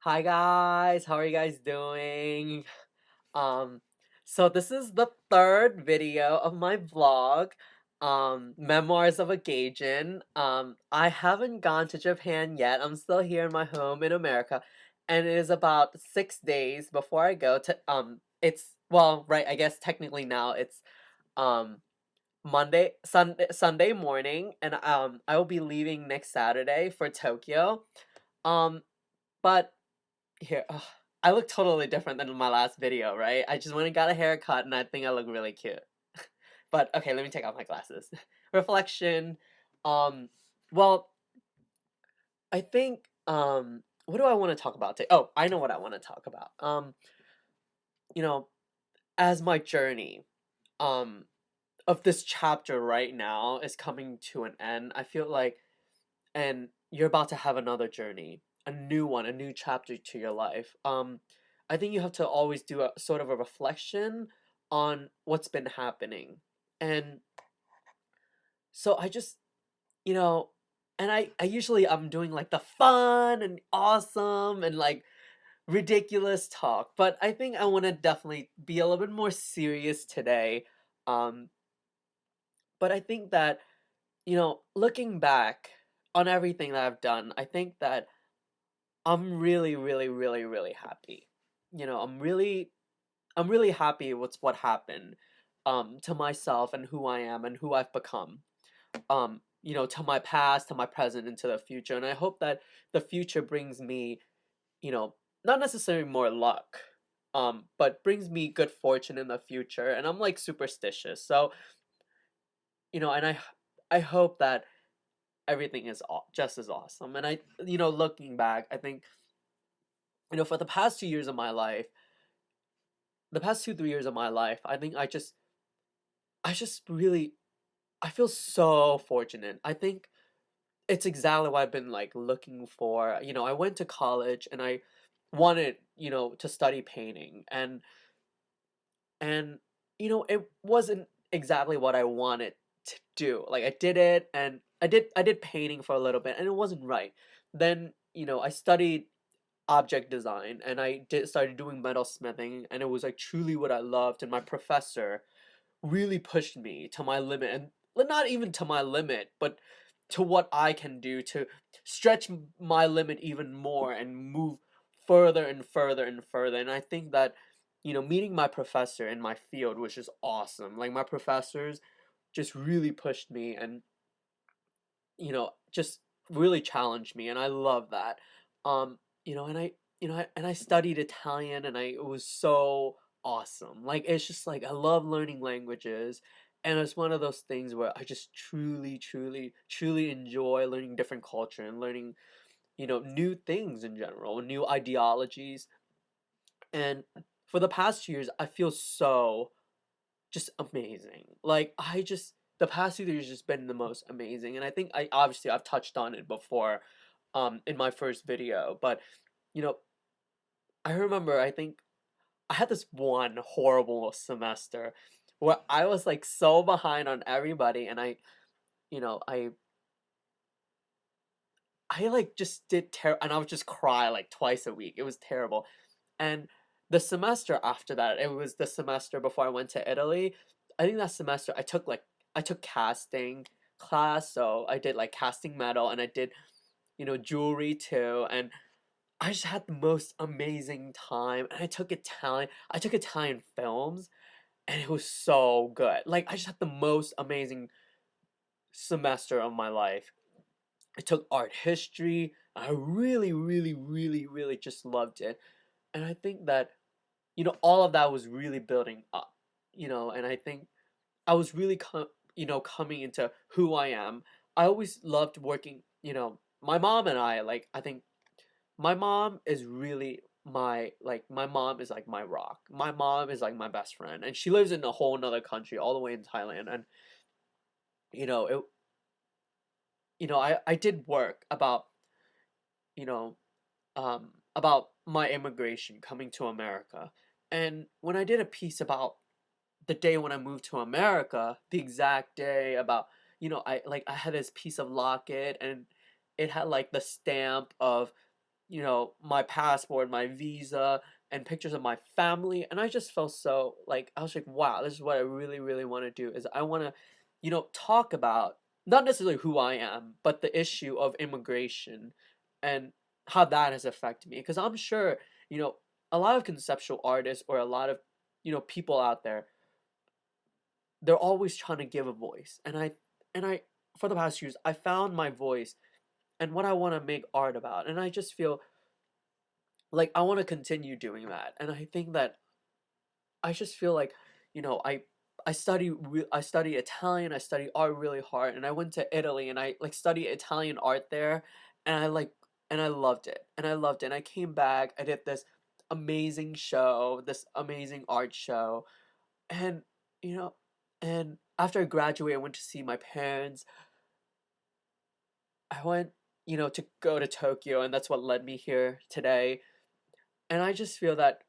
Hi guys, how are you guys doing? Um, so this is the third video of my vlog, Memoirs of a Gayjin. I haven't gone to Japan yet. I'm still here in my home in America, and it is about 6 days before I go to it's well, right, I guess technically now it's um Sunday morning, and I will be leaving next Saturday for Tokyo. Um, but here, ugh, I look totally different than my last video, right? I just went and got a haircut and I think I look really cute. But okay, let me take off my glasses. Reflection. Um, well, I think what do I want to talk about today? Oh, I know what I want to talk about. You know, as my journey um of this chapter right now is coming to an end, I feel like and you're about to have another journey, a new one, a new chapter to your life. I think you have to always do a sort of a reflection on what's been happening. And so I just, you know, and I usually I'm doing like the fun and awesome and like ridiculous talk, but I think I want to definitely be a little bit more serious today. Um, but I think that, looking back on everything that I've done, I think that I'm really, really, really, really happy. I'm really happy with what happened, to myself and who I am and who I've become. To my past, to my present, and to the future. And I hope that the future brings me, you know, not necessarily more luck, but brings me good fortune in the future. And I'm like superstitious, so and I hope that everything is just as awesome. And looking back, I think for the past 2 years of my life, the past 2 3 years of my life, I think I just really I feel so fortunate. I think it's exactly what I've been like looking for. I went to college and I wanted, to study painting, and it wasn't exactly what I wanted to do. Like I did it and I did painting for a little bit and it wasn't right. Then, I studied object design and I did started doing metal smithing and it was like truly what I loved, and my professor really pushed me to my limit, and not even to my limit, but to what I can do to stretch my limit even more and move further and further and further. And I think that, meeting my professor in my field was just awesome. Like my professors just really pushed me and, just really challenged me. And I love that. And I studied Italian and it was so awesome. Like it's just like I love learning languages, and it's one of those things where I just truly, truly, truly enjoy learning different culture and learning, new things in general, new ideologies. And for the past 2 years, I feel so just amazing. Like the past 2 years just been the most amazing, and I think I've touched on it before, in my first video, but you know, I remember I think I had this one horrible semester where I was like so behind on everybody, and you know, I like just did and I would just cry like twice a week. It was terrible. And the semester after that, it was the semester before I went to Italy. I think that semester I took casting class, so I did like casting metal and I did, jewelry too, and I just had the most amazing time. And I took Italian films, and it was so good. Like I just had the most amazing semester of my life. I took art history. I really, really, really, really just loved it. And I think that, all of that was really building up, and I think I was really, coming into who I am. I always loved working, my mom and like, I think my mom is really my mom is like my rock. My mom is like my best friend, and she lives in a whole nother country, all the way in Thailand. And, it, I did work you know, about my immigration coming to America. And when I did a piece about the day when I moved to America, the exact day about, I had this piece of locket and it had like the stamp of my passport, my visa, and pictures of my family. And I just felt so like, I was like, wow, this is what I really, really want to do is I want to, talk about not necessarily who I am, but the issue of immigration and how that has affected me. Because I'm sure, you know, a lot of conceptual artists or a lot of, people out there, they're always trying to give a voice. And I, for the past years, I found my voice and what I want to make art about. And I just feel like I want to continue doing that. And I think that I just feel like, you know, I study Italian, I study art really hard, and I went to Italy and I like studied Italian art there, and I loved it. And I loved it. And I came back, I did this amazing show, this amazing art show. And you know, and after I graduated, I went to see my parents. I went, to go to Tokyo, and that's what led me here today. And I just feel that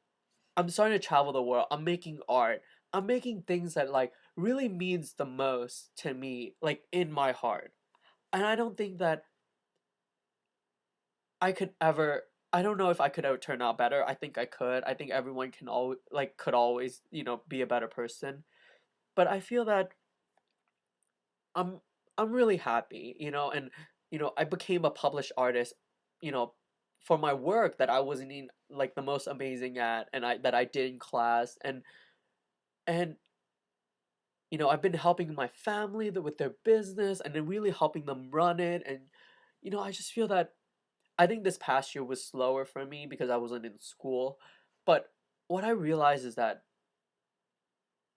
I'm starting to travel the world. I'm making art. I'm making things that like really means the most to me, like in my heart. And I don't think that I could ever I don't know if I could ever turn out better. I think I could. I think everyone can always could always, be a better person. But I feel that I'm I'm really happy, and I became a published artist, you know, for my work that I wasn't in like the most amazing at and I did in class and I've been helping my family with their business and then really helping them run it. And I just feel that I think this past year was slower for me because I wasn't in school. But what I realized is that,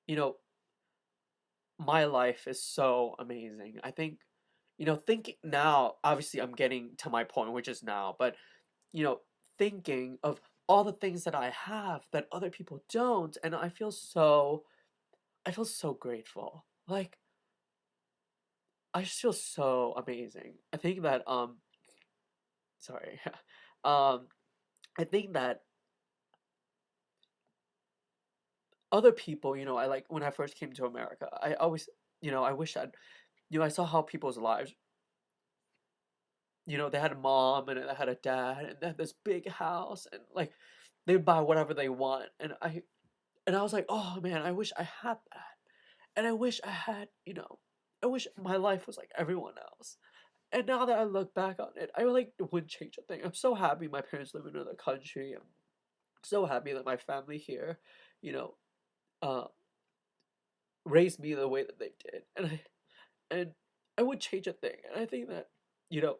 you know, my life is so amazing. I think, thinking now, obviously I'm getting to my point, which is now, but, you know, thinking of all the things that I have that other people don't, and I feel so grateful. Like, I just feel so amazing. I think that, sorry, um, I think that other people, I like when I first came to America, I always, I wish I'd, I saw how people's lives, they had a mom and they had a dad and they had this big house and like they'd buy whatever they want. And I was like, oh man, I wish I had that. And I wish I had, I wish my life was like everyone else. And now that I look back on it, I like wouldn't change a thing. I'm so happy my parents live in another country. I'm so happy that my family here, you know, uh, raised me the way that they did. And I would change a thing. And I think that, you know,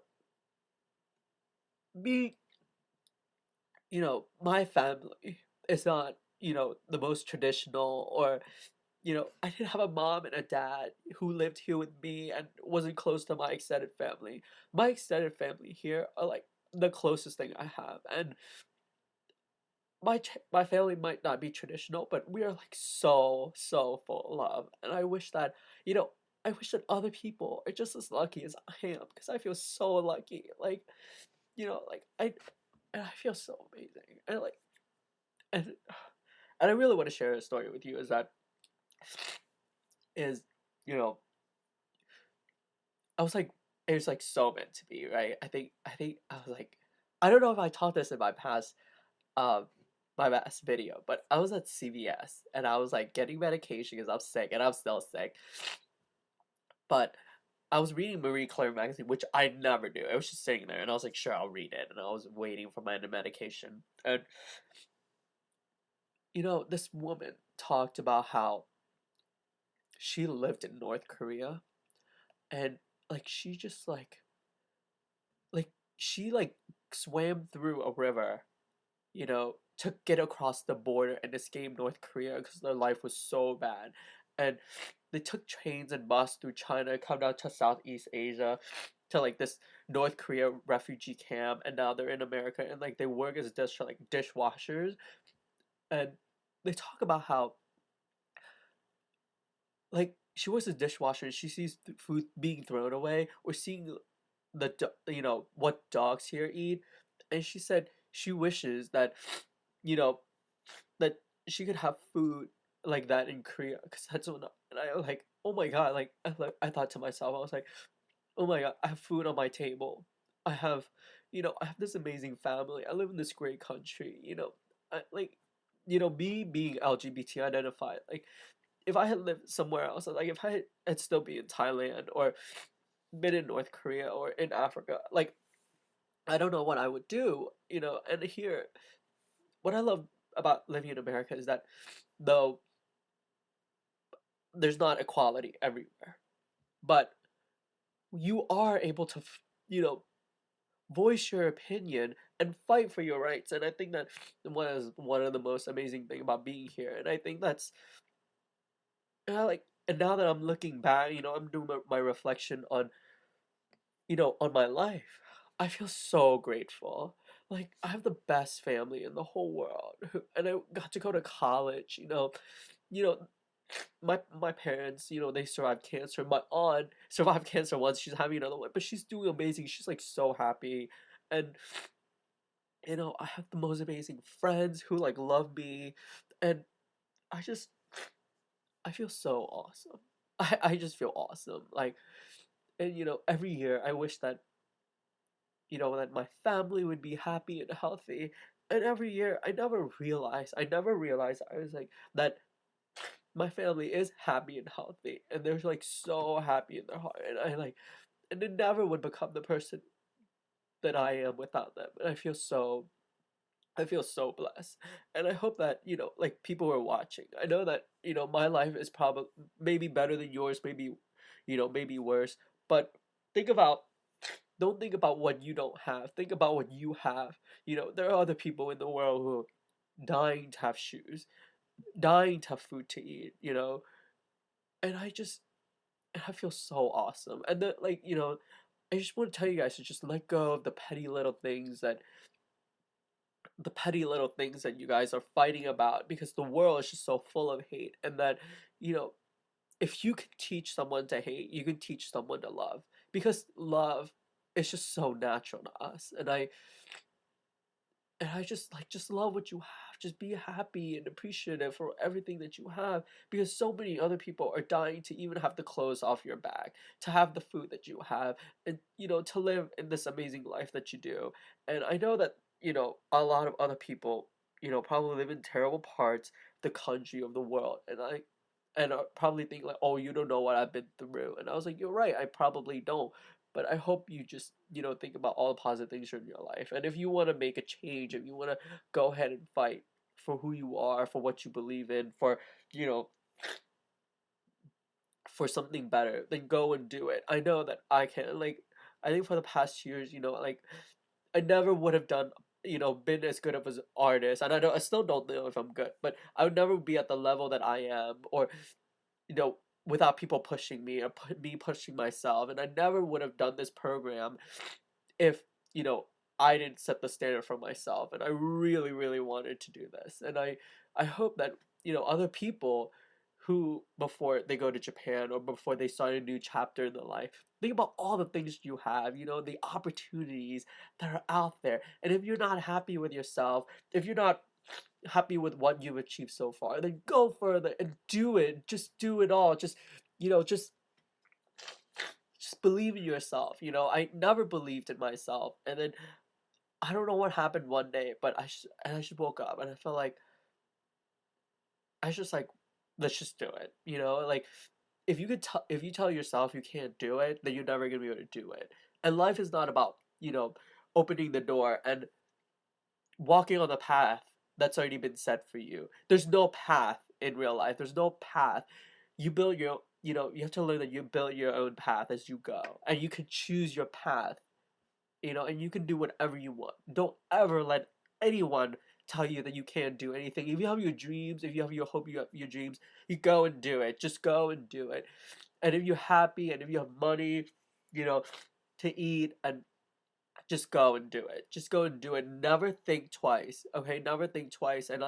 me, my family is not, the most traditional or, I didn't have a mom and a dad who lived here with me and wasn't close to my extended family. My extended family here are like the closest thing I have. And my family might not be traditional, but we are like so full of love. And I wish that, I wish that other people are just as lucky as I am because I feel so lucky. Like, like and I feel so amazing. And and I really want to share a story with you is you know I was like it was like so meant to be, right? I think I was like I don't know if I taught this in um my last video, but I was at CVS and I was like getting medication because I'm sick and I'm still sick. But I was reading Marie Claire magazine, which I never do. I was just sitting there and I was like, sure, I'll read it. And I was waiting for my medication. And this woman talked about how she lived in North Korea and like she just like she like swam through a river, to get across the border and escape North Korea because their life was so bad. And they took trains and bus through China, come down to Southeast Asia, to like this North Korea refugee camp, and now they're in America and like they work as dishwashers. And they talk about how like she was a dishwasher and she sees food being thrown away or seeing what dogs here eat, and she said she wishes that you know that she could have food like that in Korea because that's what. And I was like, oh my god, I thought to myself, I was like, oh my god, I have food on my table, I have I have this amazing family. I live in this great country. Like, me being LGBT identified, like, if I had lived somewhere else, like, if I had still be in Thailand or been in North Korea or in Africa, like, I don't know what I would do, and here, what I love about living in America is that though there's not equality everywhere, but you are able to, voice your opinion and fight for your rights. And I think that was one of the most amazing thing about being here. And I think that's, like, and now that I'm looking back, I'm doing my reflection on, on my life. I feel so grateful. Like, I have the best family in the whole world, and I got to go to college. You know, my parents, they survived cancer. My aunt survived cancer once. She's having another one, but she's doing amazing. She's like so happy, and I have the most amazing friends who like love me, and I just I feel so awesome. I just feel awesome. Like, and every year I wish that that my family would be happy and healthy. And every year I never realized I was like that my family is happy and healthy, and they're like so happy in their heart, and and they never would become the person that I am without them. And I feel so blessed. And I hope that, like, people are watching. I know that, my life is probably maybe better than yours, maybe, maybe worse. But think about, don't think about what you don't have. Think about what you have. There are other people in the world who are dying to have shoes, dying to have food to eat, and I feel so awesome. And then, like, I just want to tell you guys to just let go of the petty little things that you guys are fighting about, because the world is just so full of hate. And that, you know if you can teach someone to hate, you can teach someone to love, because love is just so natural to us. And I just love what you have. Just be happy and appreciative for everything that you have, because so many other people are dying to even have the clothes off your back, to have the food that you have, and to live in this amazing life that you do. And I know that, a lot of other people, probably live in terrible parts of the country, of the world, and I probably think like, oh, you don't know what I've been through. And I was like, you're right, I probably don't. But I hope you just, think about all the positive things in your life. And if you want to make a change, if you want to go ahead and fight for who you are, for what you believe in, you know, for something better, then go and do it. I know that I can. Like, I think for the past years, like, I never would have done, been as good of an artist. And I still don't know if I'm good, but I would never be at the level that I am, or without people pushing me, or me pushing myself. And I never would have done this program if, you know, I didn't set the standard for myself. And I really, really wanted to do this. And I hope that, other people who, before they go to Japan or before they start a new chapter in their life, think about all the things you have, the opportunities that are out there. And if you're not happy with yourself, if you're not happy with what you've achieved so far, then go further and do it. Just do it all. Just, you know, just just believe in yourself. I never believed in myself, and then I don't know what happened one day, but I just woke up and I felt like I was just like, let's just do it. Like, if you tell yourself you can't do it, then you're never gonna be able to do it. And life is not about, opening the door and walking on the path that's already been set for you. There's no path in real life. There's no path. You have to learn that you build your own path as you go, and you can choose your path, and you can do whatever you want. Don't ever let anyone tell you that you can't do anything. If you have your dreams, if you have your hope, you have your dreams, you go and do it. Just go and do it. And if you're happy and if you have money, you know, to eat, and just go and do it. Just go and do it. Never think twice. Okay? Never think twice. And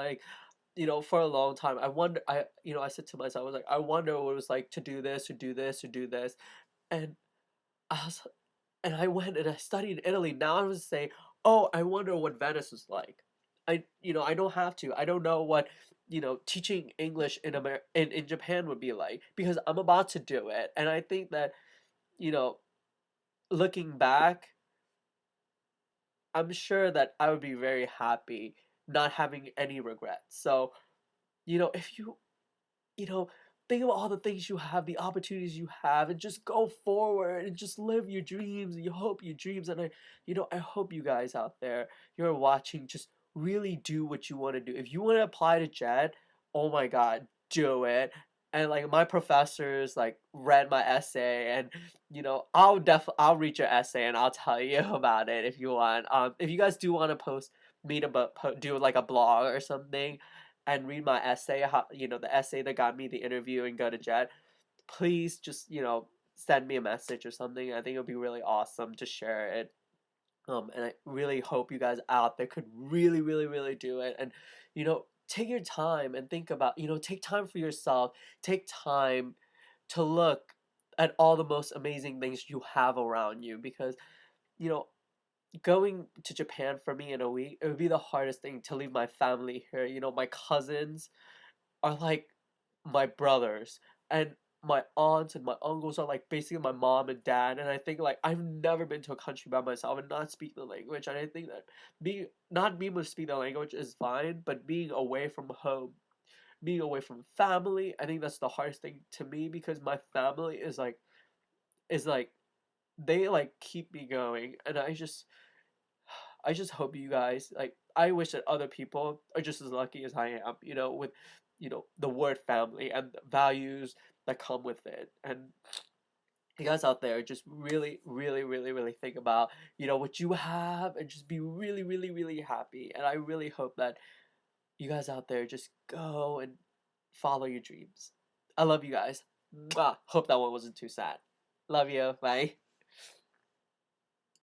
for a long time, I said to myself, I was like, I wonder what it was like to do this, or do this, or do this. And I was and I went and I studied in Italy. Now I was say, oh, I wonder what Venice is like. I don't have to. I don't know what, teaching English in Japan would be like, because I'm about to do it. And I think that, you know, looking back, I'm sure that I would be very happy not having any regrets. So, if you know, think of all the things you have, the opportunities you have, and just go forward and just live your dreams. And you hope your dreams, and I hope you guys out there, you're watching, just really do what you want to do. If you want to apply to JET, oh my God, do it. And like my professors like read my essay, and I'll read your essay and I'll tell you about it if you want. If you guys do want to do like a blog or something and read my essay, the essay that got me the interview and go to Jet, please just, send me a message or something. I think it would be really awesome to share it. And I really hope you guys out there could really, really, really do it. And, take your time and think about, take time for yourself. Take time to look at all the most amazing things you have around you because, you know, going to Japan for me in a week, it would be the hardest thing to leave my family here. My cousins are like my brothers, and my aunts and my uncles are like basically my mom and dad. And I think like I've never been to a country by myself and not speak the language. And I think that being able to speak the language is fine, but being away from home, being away from family, I think that's the hardest thing to me because my family is like they like keep me going, and I just hope you guys like. I wish that other people are just as lucky as I am, with the word family and the values that come with it. And you guys out there just really, really, really, really think about what you have and just be really, really, really happy. And I really hope that you guys out there just go and follow your dreams. I love you guys. Mwah. Hope that one wasn't too sad. Love you. Bye.